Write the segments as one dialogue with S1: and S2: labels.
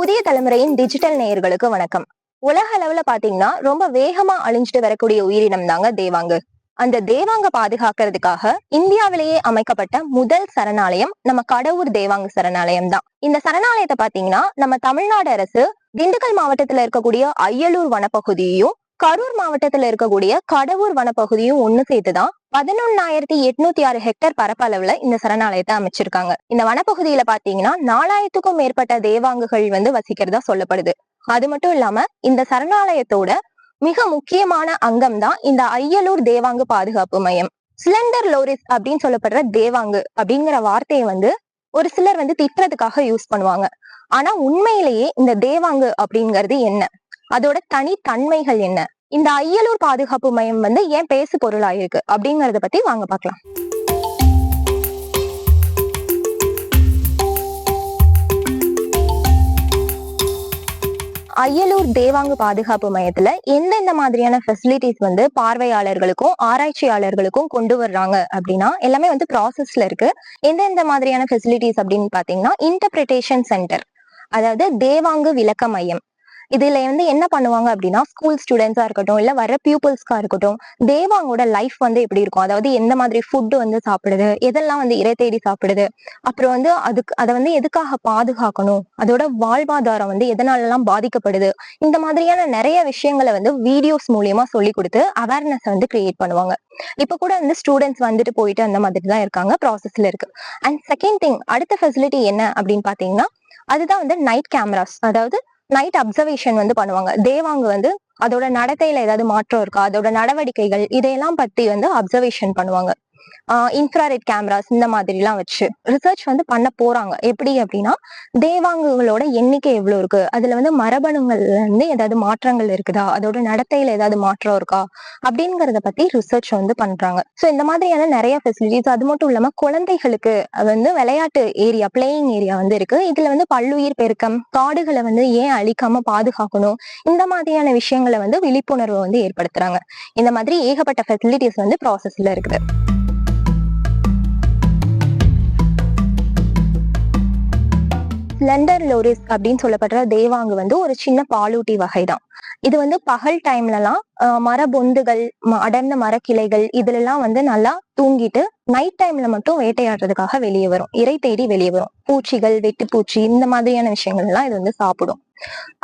S1: புதிய தலைமுறையின் டிஜிட்டல் நேயர்களுக்கு வணக்கம். உலக அளவுல பாத்தீங்கன்னா ரொம்ப வேகமா அழிஞ்சிட்டு வரக்கூடிய உயிரினம் தாங்க தேவாங்கு. அந்த தேவாங்க பாதுகாக்கிறதுக்காக இந்தியாவிலேயே அமைக்கப்பட்ட முதல் சரணாலயம் நம்ம கடவுர் தேவாங்கு சரணாலயம் தான். இந்த சரணாலயத்தை பாத்தீங்கன்னா நம்ம தமிழ்நாடு அரசு திண்டுக்கல் மாவட்டத்துல இருக்கக்கூடிய அய்யலூர் வனப்பகுதியையும் கரூர் மாவட்டத்துல இருக்கக்கூடிய கடவுர் வனப்பகுதியும் ஒண்ணு சேர்த்துதான் 11,806 ஹெக்டேர் பரப்பளவுல இந்த சரணாலயத்தை அமைச்சிருக்காங்க. இந்த வனப்பகுதியில பாத்தீங்கன்னா 4,000க்கும் மேற்பட்ட தேவாங்குகள் வசிக்கிறதா சொல்லப்படுது. அது மட்டும் இல்லாம இந்த சரணாலயத்தோட மிக முக்கியமான அங்கம் தான் இந்த அய்யலூர் தேவாங்கு பாதுகாப்பு மையம். சிலண்டர் லோரிஸ் அப்படின்னு சொல்லப்படுற தேவாங்கு அப்படிங்கிற வார்த்தையை ஒரு சிலர் திட்டுறதுக்காக யூஸ் பண்ணுவாங்க. ஆனா உண்மையிலேயே இந்த தேவாங்கு அப்படிங்கிறது என்ன, அதோட தனித்தன்மைகள் என்ன, இந்த அய்யலூர் பாதுகாப்பு மையம் ஏன் பேசு பொருளாயிருக்கு அப்படிங்கறத பத்தி வாங்க பார்க்கலாம். அய்யலூர் தேவாங்கு பாதுகாப்பு மையத்துல எந்தெந்த மாதிரியான ஃபெசிலிட்டிஸ் பார்வையாளர்களுக்கும் ஆராய்ச்சியாளர்களுக்கும் கொண்டு வர்றாங்க அப்படின்னா எல்லாமே ப்ராசஸ்ல இருக்கு. எந்தெந்த மாதிரியான ஃபெசிலிட்டிஸ் அப்படின்னு பாத்தீங்கன்னா இன்டர்பிரிட்டேஷன் சென்டர், அதாவது தேவாங்கு விளக்க மையம். இதுல என்ன பண்ணுவாங்க அப்படின்னா ஸ்கூல் ஸ்டூடெண்ட்ஸா இருக்கட்டும் இல்ல வர பியூப்பிள்ஸ்க்கா இருக்கட்டும் தேவாங்கோட லைஃப் எப்படி இருக்கும், அதாவது எந்த மாதிரி ஃபுட் சாப்பிடுது, எதெல்லாம் இரை தேடி சாப்பிடுது, அப்புறம் அதை எதுக்காக பாதுகாக்கணும், அதோட வாழ்வாதாரம் எதனாலலாம் பாதிக்கப்படுது, இந்த மாதிரியான நிறைய விஷயங்களை வீடியோஸ் மூலியமா சொல்லி கொடுத்து அவேர்னஸ் கிரியேட் பண்ணுவாங்க. இப்ப கூட ஸ்டூடெண்ட்ஸ் போயிட்டு அந்த மாதிரி தான் இருக்காங்க, ப்ராசஸ்ல இருக்கு. அண்ட் செகண்ட் திங், அடுத்த ஃபெசிலிட்டி என்ன அப்படின்னு பாத்தீங்கன்னா அதுதான் நைட் கேமராஸ், அதாவது நைட் அப்சர்வேஷன் பண்ணுவாங்க. தேவாங்கு அதோட நடத்தையில ஏதாவது மாற்றம் இருக்கா, அதோட நடவடிக்கைகள் இதையெல்லாம் பத்தி அப்சர்வேஷன் பண்ணுவாங்க. இன்ஃப்ராரெட் கேமராஸ் இந்த மாதிரி எல்லாம் வச்சு ரிசர்ச் பண்ண போறாங்க. எப்படி அப்படின்னா தேவாங்குகளோட எண்ணிக்கை எவ்வளவு இருக்கு, அதுல மரபணுங்கள்ல ஏதாவது மாற்றங்கள் இருக்குதா, அதோட நடத்தையில ஏதாவது மாற்றம் இருக்கா அப்படிங்கறத பத்தி ரிசர்ச் பண்றாங்க. சோ இந்த மாதிரியான நிறைய ஃபெசிலிட்டிஸ். அது மட்டும் இல்லாம குழந்தைகளுக்கு விளையாட்டு ஏரியா, பிளேயிங் ஏரியா இருக்கு. இதுல பல்லுயிர் பெருக்கம், காடுகளை ஏன் அழிக்காம பாதுகாக்கணும், இந்த மாதிரியான விஷயங்களை விழிப்புணர்வு ஏற்படுத்துறாங்க. இந்த மாதிரி ஏகப்பட்ட ஃபெசிலிட்டிஸ் ப்ராசஸ்ல இருக்குது. ஸ்லெண்டர் லோரிஸ் அப்படின்னு சொல்லப்படுற தேவாங்கு ஒரு சின்ன பாலூட்டி வகைதான். இது பகல் டைம்லலாம் மரபொந்துகள், அடர்ந்த மரக்கிளைகள் இதுலலாம் நல்லா தூங்கிட்டு நைட் டைம்ல மட்டும் வேட்டையாடுறதுக்காக வெளியே வரும், இரை தேடி வெளியே வரும். பூச்சிகள், வெட்டுப்பூச்சி இந்த மாதிரியான விஷயங்கள் எல்லாம் இது சாப்பிடும்.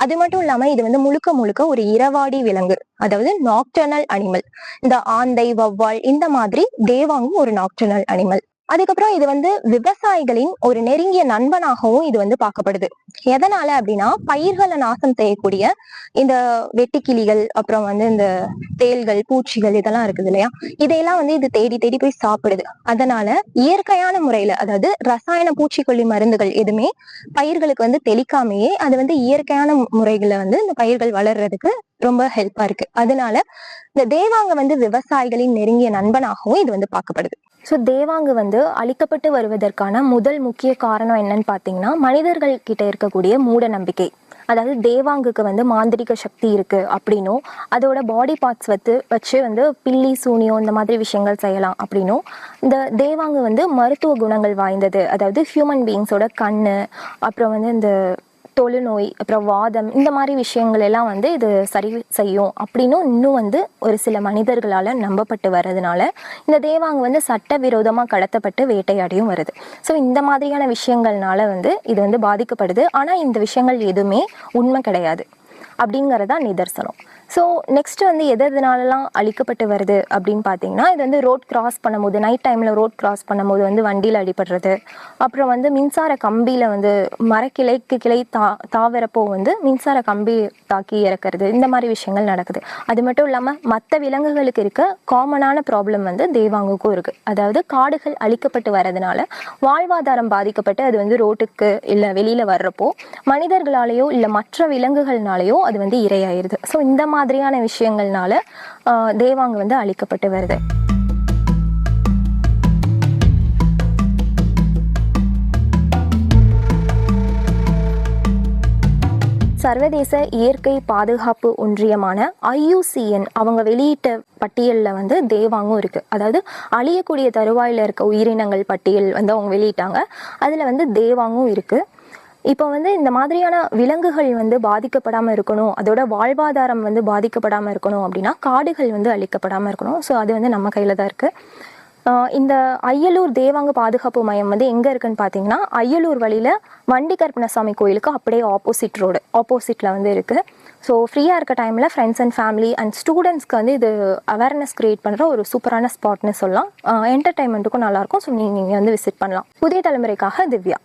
S1: அது மட்டும் இல்லாம இது முழுக்க முழுக்க ஒரு இரவாடி விலங்கு, அதாவது நாக்டர்னல் அனிமல். இந்த ஆந்தை, வௌவால் இந்த மாதிரி தேவாங்கு ஒரு நாக்டர்னல் அனிமல். அதுக்கப்புறம் இது விவசாயிகளின் ஒரு நெருங்கிய நண்பனாகவும் இது பார்க்கப்படுது. எதனால அப்படின்னா பயிர்களை நாசம் செய்யக்கூடிய இந்த வெட்டுக்கிளிகள், அப்புறம் இந்த தேள்கள், பூச்சிகள் இதெல்லாம் இருக்குது இல்லையா, இதையெல்லாம் இது தேடி தேடி போய் சாப்பிடுது. அதனால இயற்கையான முறையில, அதாவது ரசாயன பூச்சிக்கொல்லி மருந்துகள் எதுவுமே பயிர்களுக்கு தெளிக்காமையே அது இயற்கையான முறைகளை இந்த பயிர்கள் வளர்றதுக்கு ரொம்ப ஹெல்ப்பா இருக்கு. அதனால இந்த தேவாங்க விவசாயிகளின் நெருங்கிய நண்பனாகவும் இது பார்க்கப்படுது. ஸோ தேவாங்கு அழிக்கப்பட்டு வருவதற்கான முதல் முக்கிய காரணம் என்னன்னு பார்த்தீங்கன்னா மனிதர்கள் கிட்ட இருக்கக்கூடிய மூட நம்பிக்கை. அதாவது தேவாங்குக்கு மாந்திரிக சக்தி இருக்கு அப்படின்னும், அதோட பாடி பார்ட்ஸ் வச்சு பில்லி சூனியம் இந்த மாதிரி விஷயங்கள் செய்யலாம் அப்படின்னும், இந்த தேவாங்கு மருத்துவ குணங்கள் வாய்ந்தது, அதாவது ஹியூமன் பீயிங்ஸோட கண்ணு, அப்புறம் இந்த தொழுநோய், அப்புறம் வாதம் இந்த மாதிரி விஷயங்கள் எல்லாம் இது சரி செய்யும் அப்படின்னும் இன்னும் ஒரு சில மனிதர்களால் நம்பப்பட்டு வர்றதுனால இந்த தேவாங்கு சட்டவிரோதமாக கடத்தப்பட்டு வேட்டையாடியும் வருது. ஸோ இந்த மாதிரியான விஷயங்கள்னால இது பாதிக்கப்படுது. ஆனால் இந்த விஷயங்கள் எதுவுமே உண்மை கிடையாது அப்படிங்கிறதா நிதர்சனம். ஸோ நெக்ஸ்ட் எதனாலலாம் அழிக்கப்பட்டு வருது அப்படின்னு பார்த்தீங்கன்னா இது ரோட் கிராஸ் பண்ணும்போது, நைட் டைமில் ரோட் கிராஸ் பண்ணும்போது வண்டியில் அடிபடுறது, அப்புறம் மின்சார கம்பியில் மரக்கிளைக்கு கிளை தாவரப்போ மின்சார கம்பி தாக்கி இறக்குறது, இந்த மாதிரி விஷயங்கள் நடக்குது. அது மட்டும் இல்லாமல் மற்ற விலங்குகளுக்கு இருக்க காமனான ப்ராப்ளம் தேவாங்குக்கும் இருக்குது. அதாவது காடுகள் அழிக்கப்பட்டு வரதுனால வாழ்வாதாரம் பாதிக்கப்பட்டு அது ரோட்டுக்கு இல்லை வெளியில் வர்றப்போ மனிதர்களாலேயோ இல்லை மற்ற விலங்குகள்னாலேயோ அது இரையாயிருது. ஸோ இந்த மாதிரியான விஷயங்கள்னால தேவாங்கு அழிக்கப்பட்டு வருது. சர்வதேச இயற்கை பாதுகாப்பு ஒன்றியமான IUCN அவங்க வெளியிட்ட பட்டியலில் தேவாங்கும் இருக்குது. அதாவது அழியக்கூடிய தருவாயில் இருக்க உயிரினங்கள் பட்டியல் அவங்க வெளியிட்டாங்க. அதில் தேவாங்கும் இருக்குது. இப்போ வந்து இந்த மாதிரியான விலங்குகள் வந்து பாதிக்கப்படாமல் இருக்கணும், அதோட வாழ்வாதாரம் வந்து பாதிக்கப்படாமல் இருக்கணும் அப்படின்னா காடுகள் வந்து அழிக்கப்படாமல் இருக்கணும். ஸோ அது வந்து நம்ம கையில் தான் இருக்குது. இந்த அய்யலூர் தேவாங்கு பாதுகாப்பு மையம் வந்து எங்கே இருக்குன்னு பார்த்தீங்கன்னா, அய்யலூர் வழியில் வண்டி கருப்பணசாமி கோயிலுக்கு அப்படியே ஆப்போசிட்டில் வந்து இருக்குது. ஸோ ஃப்ரீயாக இருக்க டைமில் ஃப்ரெண்ட்ஸ் அண்ட் ஃபேமிலி அண்ட் ஸ்டூடெண்ட்ஸ்க்கு வந்து இது அவேர்னஸ் க்ரியேட் பண்ணுற ஒரு சூப்பரான ஸ்பாட்னு சொல்லலாம். என்டர்டைன்மெண்ட்டுக்கும் நல்லாயிருக்கும். ஸோ நீங்கள் வந்து விசிட் பண்ணலாம். புதிய தலைமுறைக்காக திவ்யா.